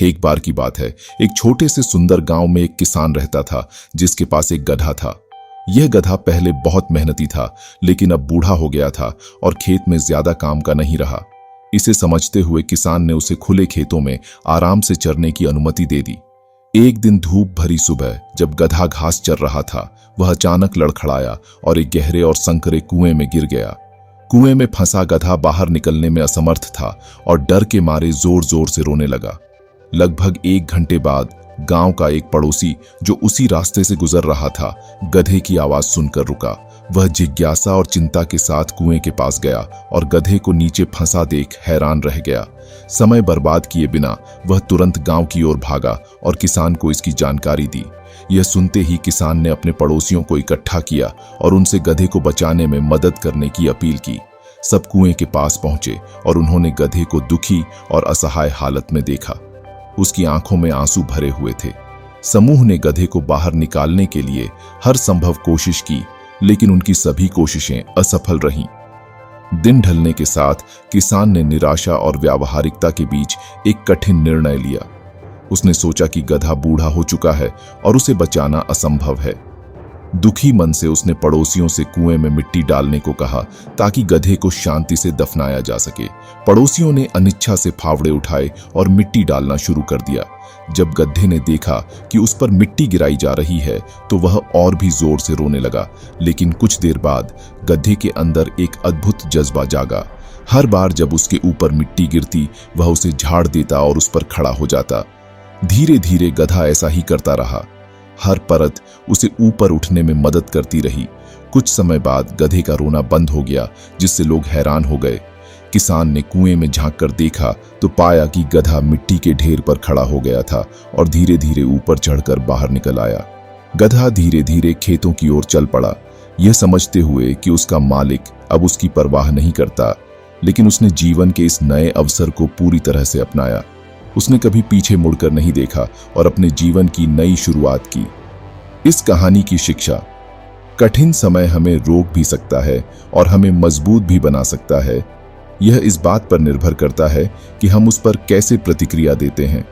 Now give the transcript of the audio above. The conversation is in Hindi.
एक बार की बात है, एक छोटे से सुंदर गांव में एक किसान रहता था जिसके पास एक गधा था। यह गधा पहले बहुत मेहनती था, लेकिन अब बूढ़ा हो गया था और खेत में ज्यादा काम का नहीं रहा। इसे समझते हुए किसान ने उसे खुले खेतों में आराम से चरने की अनुमति दे दी। एक दिन धूप भरी सुबह जब गधा घास चर रहा था, वह अचानक लड़खड़ाया और एक गहरे और संकरे कुएं में गिर गया। कुएं में फंसा गधा बाहर निकलने में असमर्थ था और डर के मारे जोर जोर से रोने लगा। लगभग 1 घंटे बाद गांव का एक पड़ोसी जो उसी रास्ते से गुजर रहा था, गधे की आवाज सुनकर रुका। वह जिज्ञासा और चिंता के साथ कुएं के पास गया और गधे को नीचे फंसा देख हैरान रह गया। समय बर्बाद किए बिना वह तुरंत गांव की ओर भागा और किसान को इसकी जानकारी दी। यह सुनते ही किसान ने अपने पड़ोसियों को इकट्ठा किया और उनसे गधे को बचाने में मदद करने की अपील की। सब कुएं के पास पहुंचे और उन्होंने गधे को दुखी और असहाय हालत में देखा। उसकी आंखों में आंसू भरे हुए थे। समूह ने गधे को बाहर निकालने के लिए हर संभव कोशिश की, लेकिन उनकी सभी कोशिशें असफल रहीं। दिन ढलने के साथ किसान ने निराशा और व्यावहारिकता के बीच एक कठिन निर्णय लिया। उसने सोचा कि गधा बूढ़ा हो चुका है और उसे बचाना असंभव है। दुखी मन से उसने पड़ोसियों से कुएं में मिट्टी डालने को कहा ताकि गधे को शांति से दफनाया जा सके। पड़ोसियों ने अनिच्छा से फावड़े उठाए और मिट्टी डालना शुरू कर दिया। जब गधे ने देखा कि उस पर मिट्टी गिराई जा रही है तो वह और भी जोर से रोने लगा। लेकिन कुछ देर बाद गधे के अंदर एक अद्भुत जज्बा जागा। हर बार जब उसके ऊपर मिट्टी गिरती, वह उसे झाड़ देता और उस पर खड़ा हो जाता। धीरे धीरे गधा ऐसा ही करता रहा। हर परत उसे ऊपर उठने में मदद करती रही। कुछ समय बाद गधे का रोना बंद हो गया, जिससे लोग हैरान हो गए। किसान ने कुएं में झांककर देखा तो पाया कि गधा मिट्टी के ढेर पर खड़ा हो गया था और धीरे धीरे ऊपर चढ़कर बाहर निकल आया। गधा धीरे धीरे खेतों की ओर चल पड़ा, यह समझते हुए कि उसका मालिक अब उसकी परवाह नहीं करता। लेकिन उसने जीवन के इस नए अवसर को पूरी तरह से अपनाया। उसने कभी पीछे मुड़कर नहीं देखा और अपने जीवन की नई शुरुआत की। इस कहानी की शिक्षा: कठिन समय हमें रोक भी सकता है और हमें मजबूत भी बना सकता है। यह इस बात पर निर्भर करता है कि हम उस पर कैसे प्रतिक्रिया देते हैं।